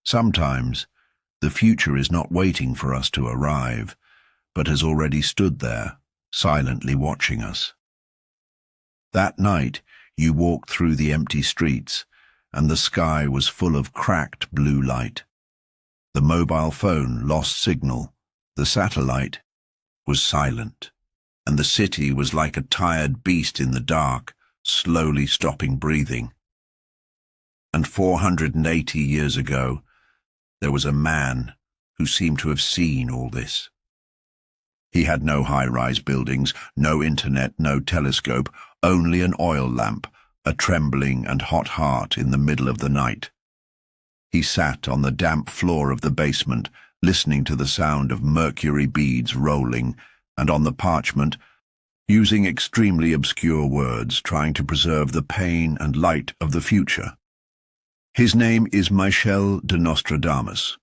Sometimes, the future is not waiting for us to arrive, but has already stood there, silently watching us. That night, you walked through the empty streets, and the sky was full of cracked blue light. The mobile phone lost signal, the satellite was silent, and the city was like a tired beast in the dark, slowly stopping breathing. And 480 years ago, there was a man who seemed to have seen all this. He had no high-rise buildings, no internet, no telescope, only an oil lamp, a trembling and hot heart in the middle of the night. He sat on the damp floor of the basement, listening to the sound of mercury beads rolling, and on the parchment, using extremely obscure words, trying to preserve the pain and light of the future. His name is Michel de Nostradamus.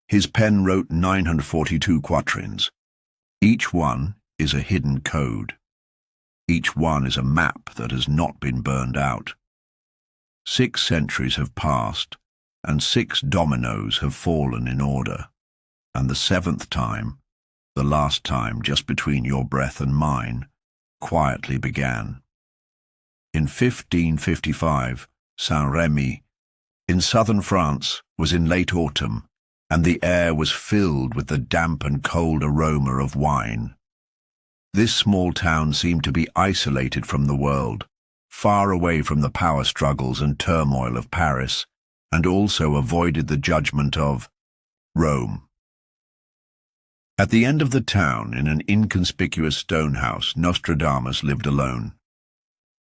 His pen wrote 942 quatrains. Each one is a hidden code. Each one is a map that has not been burned out. 6 centuries have passed, and 6 dominoes have fallen in order. And the 7th time, the last time just between your breath and mine, quietly began. In 1555, Saint-Rémy, in southern France, was in late autumn, and the air was filled with the damp and cold aroma of wine. This small town seemed to be isolated from the world, far away from the power struggles and turmoil of Paris, and also avoided the judgment of Rome. At the end of the town, in an inconspicuous stone house, Nostradamus lived alone.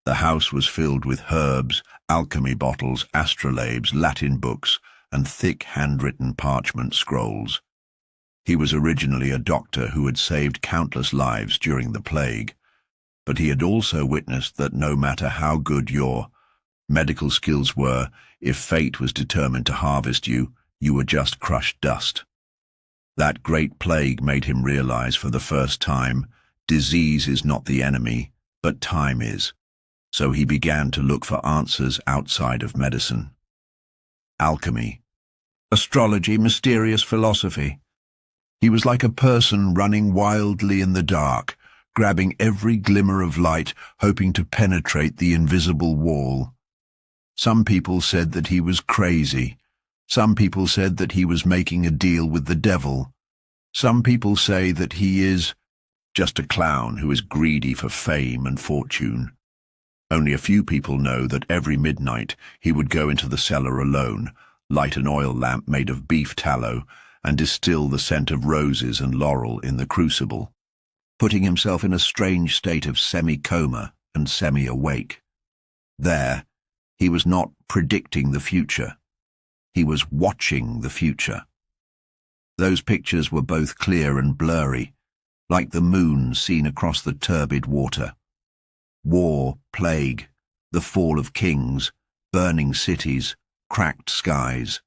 The house was filled with herbs, alchemy bottles, astrolabes, Latin books, and thick handwritten parchment scrolls. He was originally a doctor who had saved countless lives during the plague, but he had also witnessed that no matter how good your medical skills were, if fate was determined to harvest you, you were just crushed dust. That great plague made him realize for the first time, disease is not the enemy, but time is. So he began to look for answers outside of medicine. Alchemy, astrology, mysterious philosophy. He was like a person running wildly in the dark, grabbing every glimmer of light, hoping to penetrate the invisible wall. Some people said that he was crazy. Some people said that he was making a deal with the devil. Some people say that he is just a clown who is greedy for fame and fortune. Only a few people know that every midnight he would go into the cellar alone, light an oil lamp made of beef tallow, and distill the scent of roses and laurel in the crucible, putting himself in a strange state of semi-coma and semi-awake. There, he was not predicting the future. He was watching the future. Those pictures were both clear and blurry, like the moon seen across the turbid water. War, plague, the fall of kings, burning cities, cracked skies,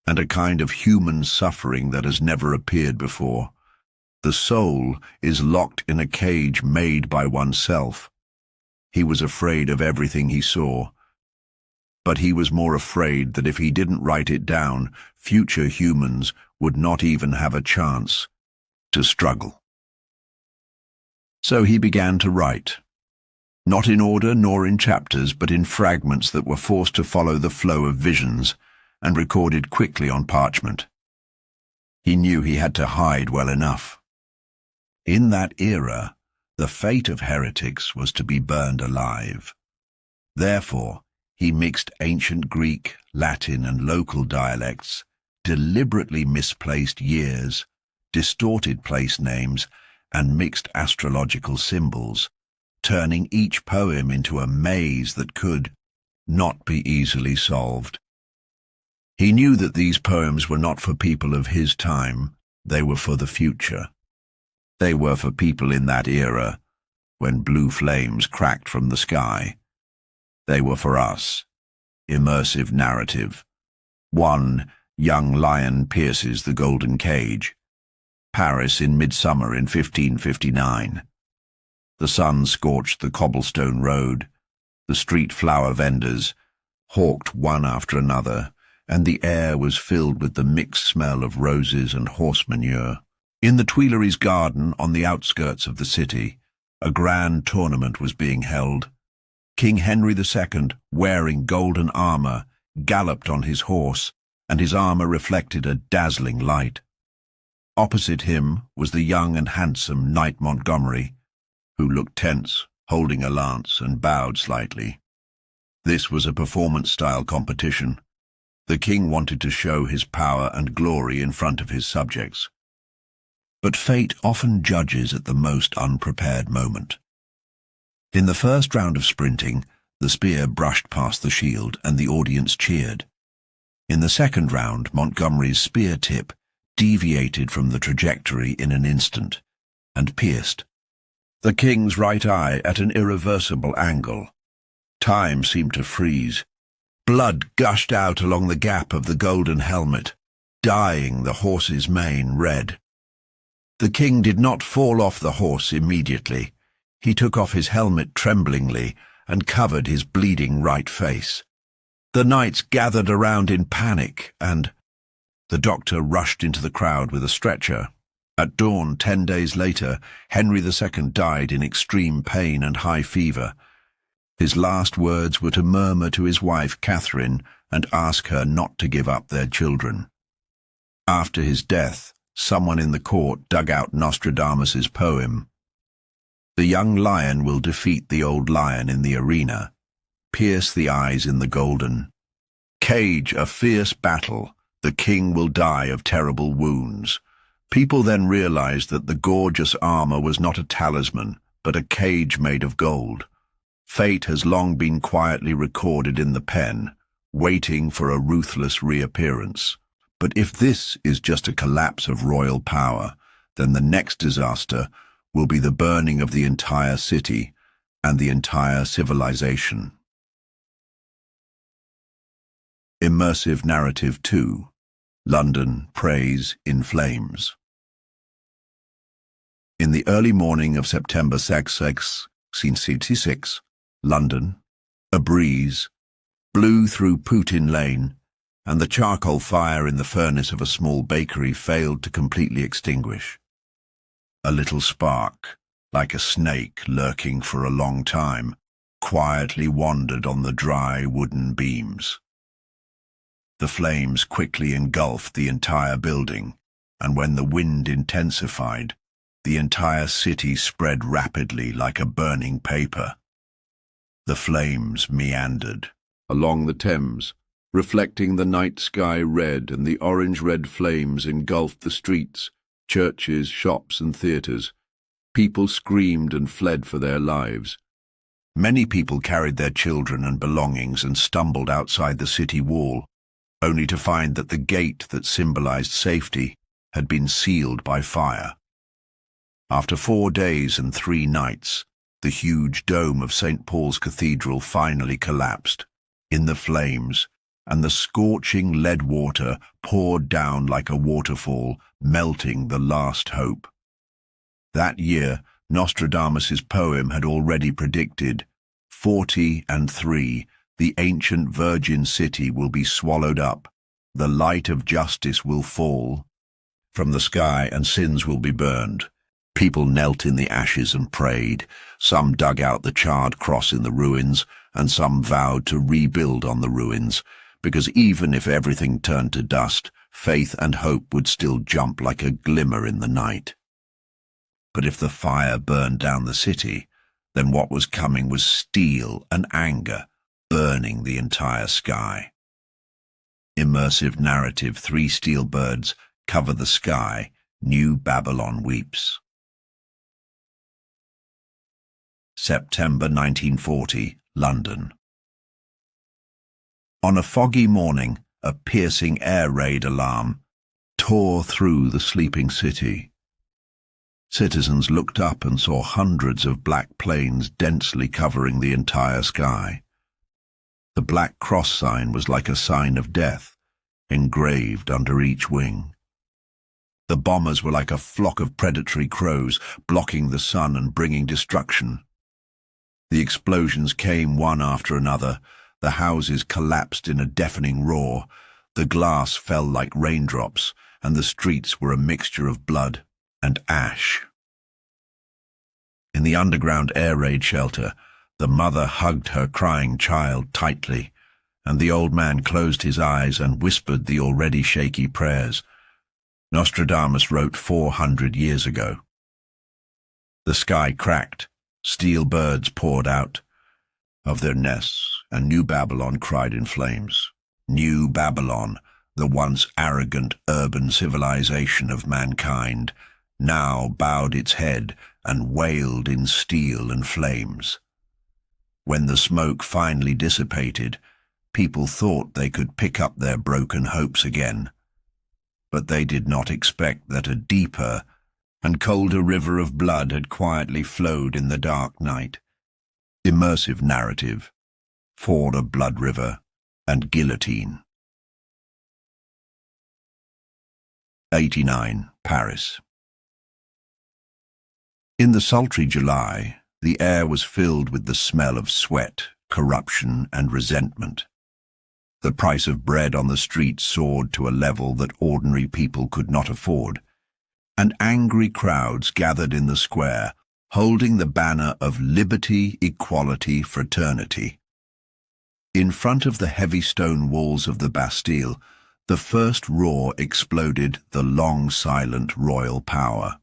and a kind of human suffering that has never appeared before. The soul is locked in a cage made by oneself. He was afraid of everything he saw, but he was more afraid that if he didn't write it down, future humans would not even have a chance to struggle. So he began to write. Not in order nor in chapters, but in fragments that were forced to follow the flow of visions and recorded quickly on parchment. He knew he had to hide well enough. In that era, the fate of heretics was to be burned alive. Therefore, he mixed ancient Greek, Latin, and local dialects, deliberately misplaced years, distorted place names, and mixed astrological symbols, turning each poem into a maze that could not be easily solved. He knew that these poems were not for people of his time, they were for the future. They were for people in that era, when blue flames cracked from the sky. They were for us. Immersive narrative. One young lion pierces the golden cage. Paris in midsummer in 1559. The sun scorched the cobblestone road. The street flower vendors, hawked one after another, and the air was filled with the mixed smell of roses and horse manure. In the Tuileries garden on the outskirts of the city, a grand tournament was being held. King Henry II, wearing golden armor, galloped on his horse, and his armor reflected a dazzling light. Opposite him was the young and handsome Knight Montgomery, who looked tense, holding a lance, and bowed slightly. This was a performance-style competition. The king wanted to show his power and glory in front of his subjects. But fate often judges at the most unprepared moment. In the first round of sprinting, the spear brushed past the shield and the audience cheered. In the second round, Montgomery's spear tip deviated from the trajectory in an instant and pierced the king's right eye at an irreversible angle. Time seemed to freeze. Blood gushed out along the gap of the golden helmet, dyeing the horse's mane red. The king did not fall off the horse immediately. He took off his helmet tremblingly and covered his bleeding right face. The knights gathered around in panic, and the doctor rushed into the crowd with a stretcher. At dawn 10 days later, Henry II died in extreme pain and high fever. His last words were to murmur to his wife Catherine and ask her not to give up their children. After his death, someone in the court dug out Nostradamus's poem. The young lion will defeat the old lion in the arena, pierce the eyes in the golden, cage a fierce battle, the king will die of terrible wounds. People then realized that the gorgeous armor was not a talisman, but a cage made of gold. Fate has long been quietly recorded in the pen, waiting for a ruthless reappearance. But if this is just a collapse of royal power, then the next disaster will be the burning of the entire city and the entire civilization. Immersive Narrative 2. London Praise in Flames. In the early morning of September 6, 1666, London, a breeze blew through Putin Lane, and the charcoal fire in the furnace of a small bakery failed to completely extinguish. A little spark, like a snake lurking for a long time, quietly wandered on the dry wooden beams. The flames quickly engulfed the entire building, and when the wind intensified, the entire city spread rapidly like a burning paper. The flames meandered along the Thames, reflecting the night sky red, and the orange-red flames engulfed the streets, churches, shops, and theatres. People screamed and fled for their lives. Many people carried their children and belongings and stumbled outside the city wall, only to find that the gate that symbolized safety had been sealed by fire. After 4 days and 3 nights, the huge dome of St. Paul's Cathedral finally collapsed in the flames, and the scorching lead water poured down like a waterfall, melting the last hope. That year, Nostradamus's poem had already predicted, 40 and 3, the ancient virgin city will be swallowed up, the light of justice will fall from the sky, and sins will be burned. People knelt in the ashes and prayed. Some dug out the charred cross in the ruins, and some vowed to rebuild on the ruins, because even if everything turned to dust, faith and hope would still jump like a glimmer in the night. But if the fire burned down the city, then what was coming was steel and anger, burning the entire sky. Immersive Narrative 3 Steel Birds Cover the Sky, New Babylon Weeps. September 1940, London. On a foggy morning, a piercing air raid alarm tore through the sleeping city. Citizens looked up and saw hundreds of black planes densely covering the entire sky. The black cross sign was like a sign of death, engraved under each wing. The bombers were like a flock of predatory crows, blocking the sun and bringing destruction. The explosions came one after another. The houses collapsed in a deafening roar. The glass fell like raindrops, and the streets were a mixture of blood and ash. In the underground air raid shelter, the mother hugged her crying child tightly, and the old man closed his eyes and whispered the already shaky prayers Nostradamus wrote 400 years ago. The sky cracked, steel birds poured out of their nests, and New Babylon cried in flames. New Babylon, the once arrogant urban civilization of mankind, now bowed its head and wailed in steel and flames. When the smoke finally dissipated, people thought they could pick up their broken hopes again. But they did not expect that a deeper and colder river of blood had quietly flowed in the dark night. Immersive narrative, Ford a Blood River, and Guillotine. 89. Paris. In the sultry July, the air was filled with the smell of sweat, corruption, and resentment. The price of bread on the street soared to a level that ordinary people could not afford, and angry crowds gathered in the square, holding the banner of liberty, equality, fraternity. In front of the heavy stone walls of the Bastille, the first roar exploded the long silent royal power.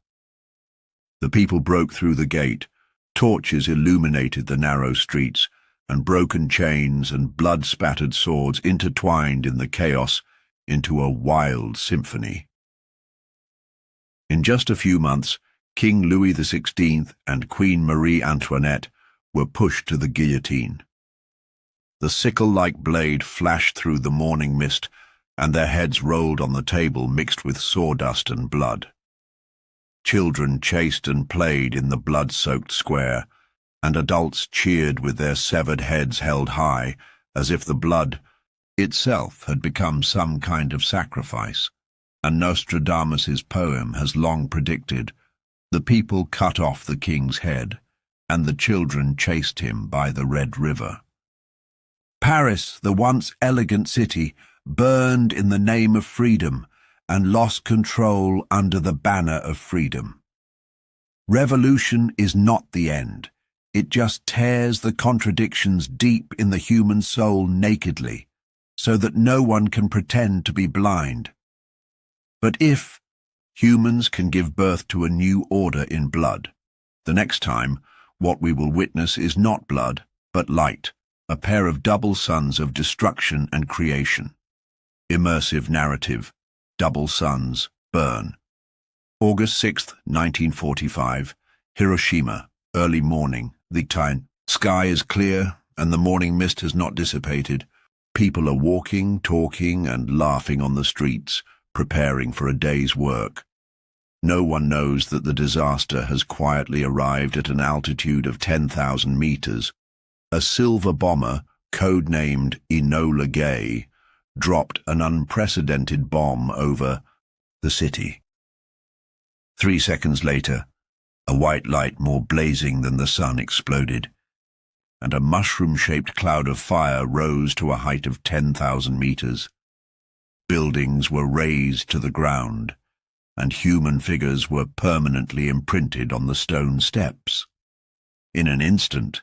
The people broke through the gate, torches illuminated the narrow streets, and broken chains and blood-spattered swords intertwined in the chaos into a wild symphony. In just a few months, King Louis XVI and Queen Marie Antoinette were pushed to the guillotine. The sickle-like blade flashed through the morning mist, and their heads rolled on the table mixed with sawdust and blood. Children chased and played in the blood-soaked square, and adults cheered with their severed heads held high, as if the blood itself had become some kind of sacrifice. And Nostradamus's poem has long predicted, the people cut off the king's head, and the children chased him by the Red River. Paris, the once elegant city, burned in the name of freedom and lost control under the banner of freedom. Revolution is not the end. It just tears the contradictions deep in the human soul nakedly, so that no one can pretend to be blind. But if humans can give birth to a new order in blood, the next time what we will witness is not blood, but light, a pair of double suns of destruction and creation. Immersive narrative, Double Suns, Burn. August 6, 1945, Hiroshima, early morning, the time. Sky is clear, and the morning mist has not dissipated. People are walking, talking, and laughing on the streets, preparing for a day's work. No one knows that the disaster has quietly arrived at an altitude of 10,000 meters. A silver bomber, codenamed Enola Gay, dropped an unprecedented bomb over the city. 3 seconds later, a white light more blazing than the sun exploded, and a mushroom-shaped cloud of fire rose to a height of 10,000 meters. Buildings were razed to the ground, and human figures were permanently imprinted on the stone steps. In an instant,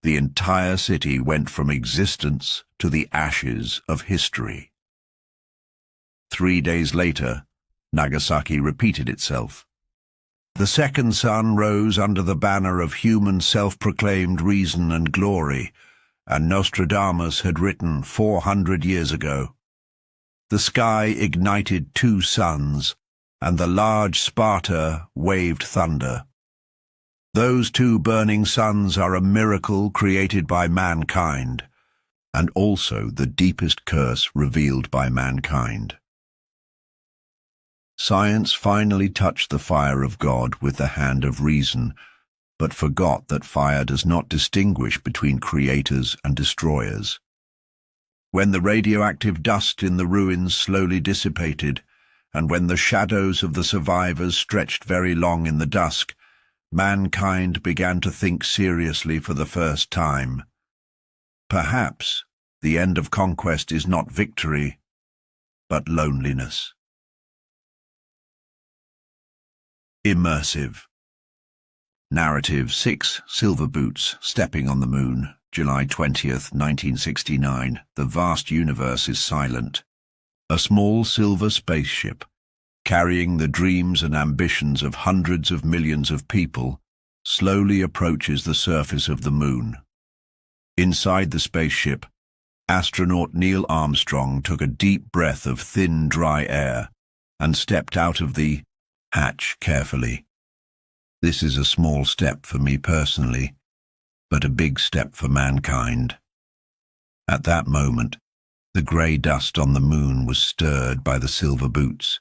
the entire city went from existence to the ashes of history. 3 days later, Nagasaki repeated itself. The second sun rose under the banner of human self-proclaimed reason and glory, and Nostradamus had written 400 years ago. The sky ignited 2 suns, and the large Sparta waved thunder. Those 2 burning suns are a miracle created by mankind, and also the deepest curse revealed by mankind. Science finally touched the fire of God with the hand of reason, but forgot that fire does not distinguish between creators and destroyers. When the radioactive dust in the ruins slowly dissipated, and when the shadows of the survivors stretched very long in the dusk, mankind began to think seriously for the first time. Perhaps the end of conquest is not victory, but loneliness. Immersive. Narrative 6 Silver Boots Stepping on the Moon, July 20th, 1969. The vast universe is silent. A small silver spaceship, carrying the dreams and ambitions of hundreds of millions of people, slowly approaches the surface of the moon. Inside the spaceship, astronaut Neil Armstrong took a deep breath of thin, dry air and stepped out of the hatch carefully. This is a small step for me personally, but a big step for mankind. At that moment, the grey dust on the moon was stirred by the silver boots,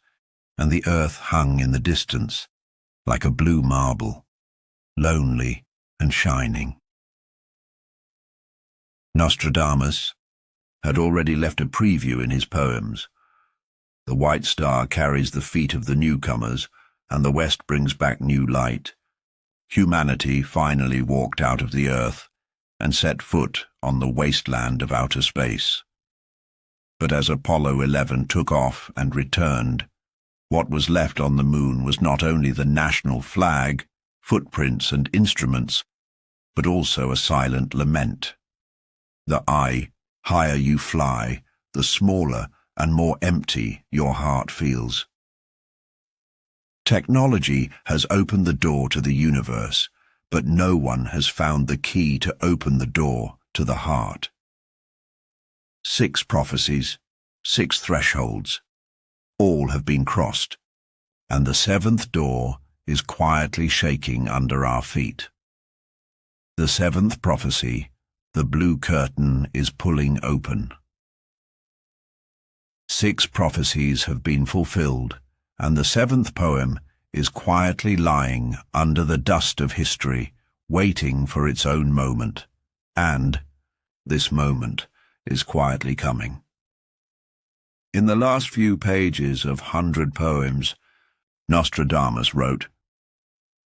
and the earth hung in the distance like a blue marble, lonely and shining. Nostradamus had already left a preview in his poems. The white star carries the feet of the newcomers, and the west brings back new light. Humanity finally walked out of the earth and set foot on the wasteland of outer space. But as Apollo 11 took off and returned, what was left on the moon was not only the national flag, footprints and instruments, but also a silent lament. The higher you fly, the smaller and more empty your heart feels. Technology has opened the door to the universe, but no one has found the key to open the door to the heart. 6 prophecies, 6 thresholds. All have been crossed, and the 7th door is quietly shaking under our feet. The 7th prophecy, the blue curtain is pulling open. 6 prophecies have been fulfilled, and the 7th poem is quietly lying under the dust of history, waiting for its own moment. And this moment is quietly coming. In the last few pages of 100 poems, Nostradamus wrote,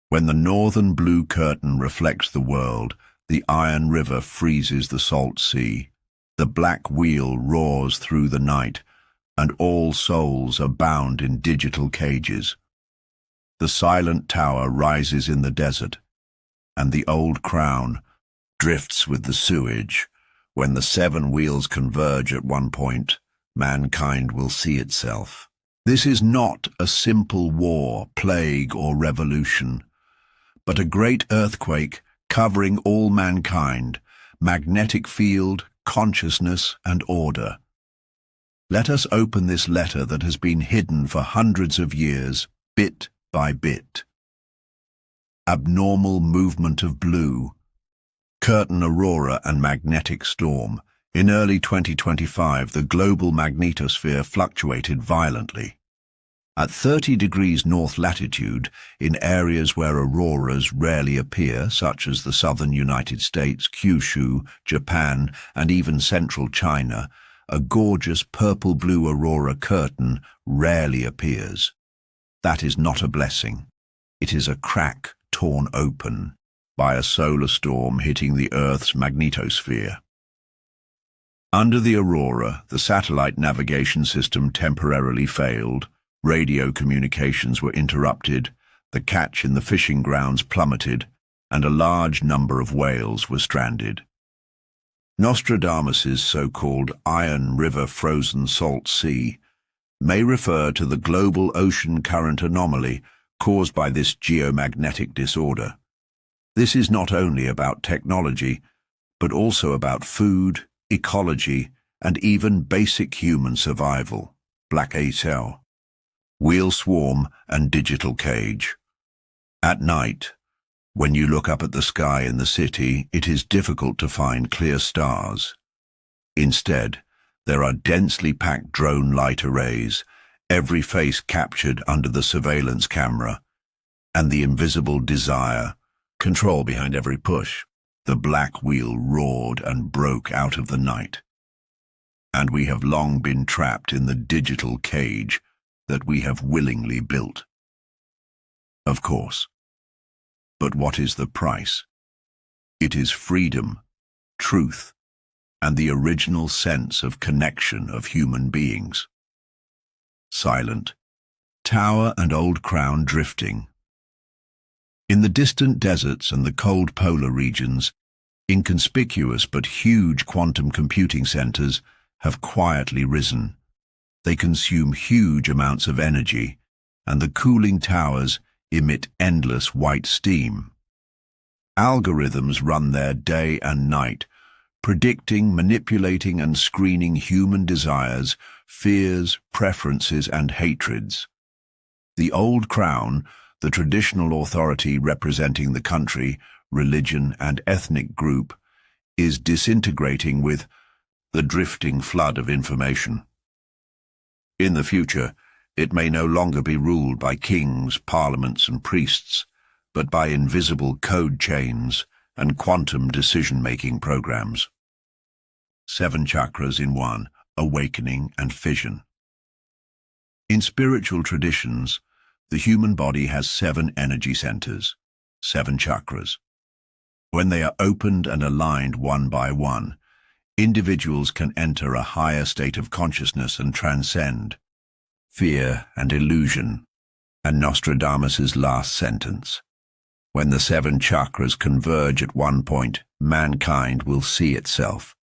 "When the northern blue curtain reflects the world, the iron river freezes the salt sea, the black wheel roars through the night, and all souls are bound in digital cages. The silent tower rises in the desert, and the old crown drifts with the sewage. When the 7 wheels converge at one point, mankind will see itself." This is not a simple war, plague, or revolution, but a great earthquake covering all mankind, magnetic field, consciousness, and order. Let us open this letter that has been hidden for hundreds of years, bit by bit. Abnormal movement of blue, curtain aurora and magnetic storm. In early 2025, the global magnetosphere fluctuated violently. At 30 degrees north latitude, in areas where auroras rarely appear, such as the southern United States, Kyushu, Japan, and even central China, a gorgeous purple-blue aurora curtain rarely appears. That is not a blessing. It is a crack torn open by a solar storm hitting the Earth's magnetosphere. Under the aurora, the satellite navigation system temporarily failed, radio communications were interrupted, the catch in the fishing grounds plummeted, and a large number of whales were stranded. Nostradamus's so-called Iron River frozen salt sea may refer to the global ocean current anomaly caused by this geomagnetic disorder. This is not only about technology, but also about food, ecology, and even basic human survival. Black cell, wheel swarm, and digital cage. At night, when you look up at the sky in the city, it is difficult to find clear stars. Instead, there are densely packed drone light arrays, every face captured under the surveillance camera, and the invisible desire, control behind every push. The black wheel roared and broke out of the night. And we have long been trapped in the digital cage that we have willingly built. Of course. But what is the price? It is freedom, truth, and the original sense of connection of human beings. silent. Tower and old crown drifting. In the distant deserts and the cold polar regions, inconspicuous but huge quantum computing centers have quietly risen. They consume huge amounts of energy, and the cooling towers emit endless white steam. Algorithms run there day and night, predicting, manipulating, and screening human desires, fears, preferences, and hatreds. The old crown, the traditional authority representing the country, religion, and ethnic group, is disintegrating with the drifting flood of information. In the future, it may no longer be ruled by kings, parliaments, and priests, but by invisible code chains and quantum decision-making programs. 7 chakras in one, awakening and fission. In spiritual traditions, the human body has 7 energy centers, 7 chakras. When they are opened and aligned one by one, individuals can enter a higher state of consciousness and transcend fear and illusion. And Nostradamus's last sentence: when the 7 chakras converge at one point, mankind will see itself.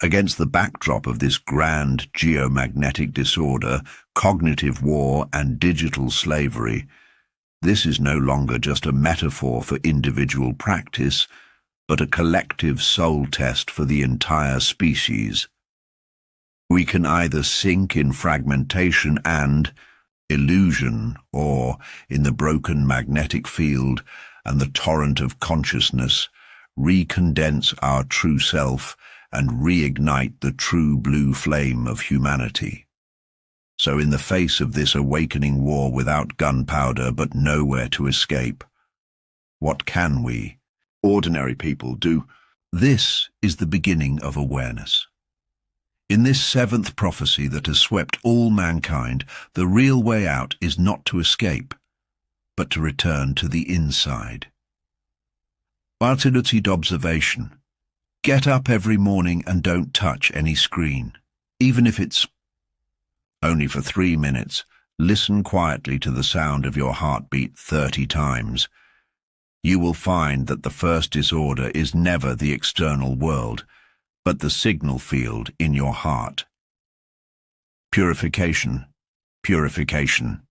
Against the backdrop of this grand geomagnetic disorder, cognitive war, and digital slavery, this is no longer just a metaphor for individual practice, but a collective soul test for the entire species. We can either sink in fragmentation and illusion, or in the broken magnetic field and the torrent of consciousness, recondense our true self and reignite the true blue flame of humanity. So in the face of this awakening war without gunpowder but nowhere to escape, what can we, ordinary people, do? This is the beginning of awareness. In this 7th prophecy that has swept all mankind, the real way out is not to escape, but to return to the inside. Lucid observation. Get up every morning and don't touch any screen, even if it's only for 3 minutes. Listen quietly to the sound of your heartbeat 30 times. You will find that the first disorder is never the external world, but the signal field in your heart. Purification, purification.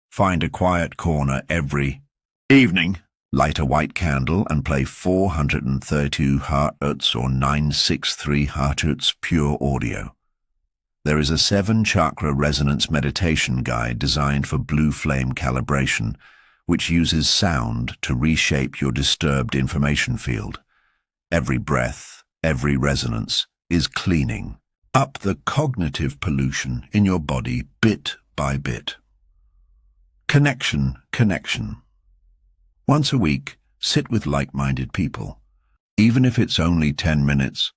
Find a quiet corner every evening, light a white candle and play 432 Hz or 963 Hz pure audio. There is a 7-chakra resonance meditation guide designed for blue flame calibration, which uses sound to reshape your disturbed information field. Every breath, every resonance is cleaning up the cognitive pollution in your body bit by bit. Connection, connection. Once a week, sit with like-minded people. Even if it's only 10 minutes,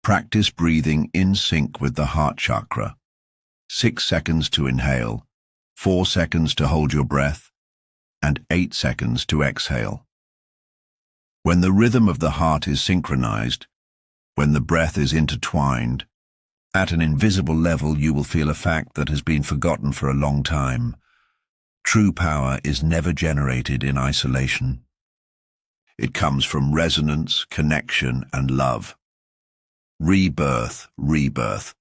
practice breathing in sync with the heart chakra. 6 seconds to inhale, 4 seconds to hold your breath, and 8 seconds to exhale. When the rhythm of the heart is synchronized, when the breath is intertwined, at an invisible level you will feel a fact that has been forgotten for a long time. True power is never generated in isolation. It comes from resonance, connection, and love. Rebirth, rebirth.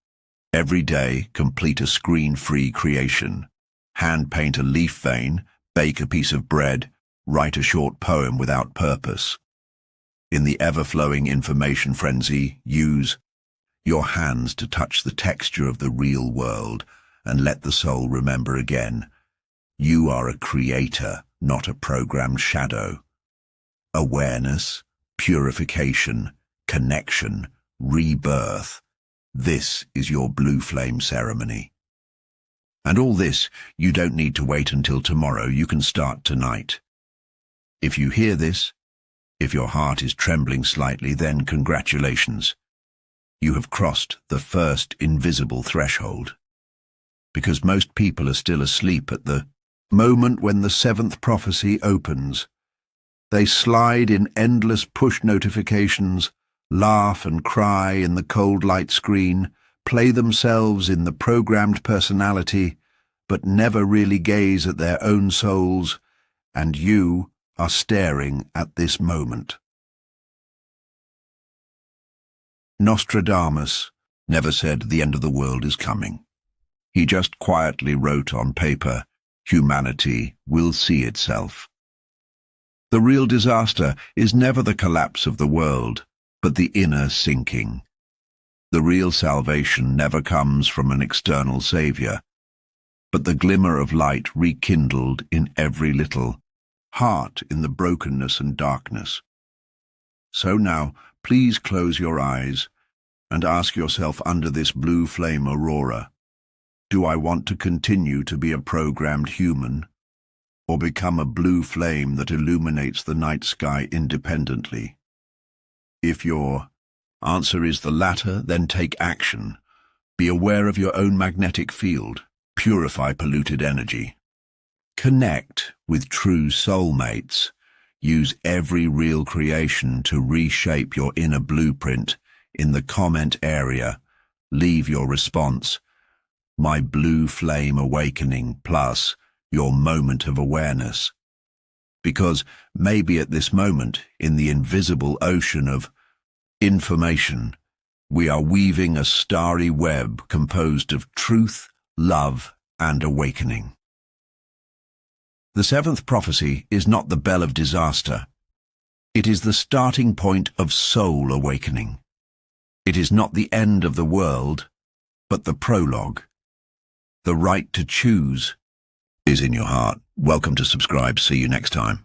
Every day, complete a screen-free creation. Hand paint a leaf vein, bake a piece of bread, write a short poem without purpose. In the ever-flowing information frenzy, use your hands to touch the texture of the real world and let the soul remember again. You are a creator, not a programmed shadow. Awareness, purification, connection, rebirth. This is your blue flame ceremony. And all this, you don't need to wait until tomorrow. You can start tonight. If you hear this, if your heart is trembling slightly, then congratulations. You have crossed the first invisible threshold. Because most people are still asleep at the moment when the 7th prophecy opens. They slide in endless push notifications, laugh and cry in the cold light screen, play themselves in the programmed personality, but never really gaze at their own souls, and you are staring at this moment. Nostradamus never said the end of the world is coming. He just quietly wrote on paper, humanity will see itself. The real disaster is never the collapse of the world, but the inner sinking. The real salvation never comes from an external savior, but the glimmer of light rekindled in every little heart in the brokenness and darkness. So now, please close your eyes and ask yourself under this blue flame aurora, do I want to continue to be a programmed human, or become a blue flame that illuminates the night sky independently? If your answer is the latter, then take action. Be aware of your own magnetic field. Purify polluted energy. Connect with true soulmates. Use every real creation to reshape your inner blueprint. In the comment area, leave your response, my blue flame awakening, plus your moment of awareness. Because maybe at this moment, in the invisible ocean of information, we are weaving a starry web composed of truth, love, and awakening. The seventh prophecy is not the bell of disaster. It is the starting point of soul awakening. It is not the end of the world, but the prologue. The right to choose is in your heart. Welcome to subscribe. See you next time.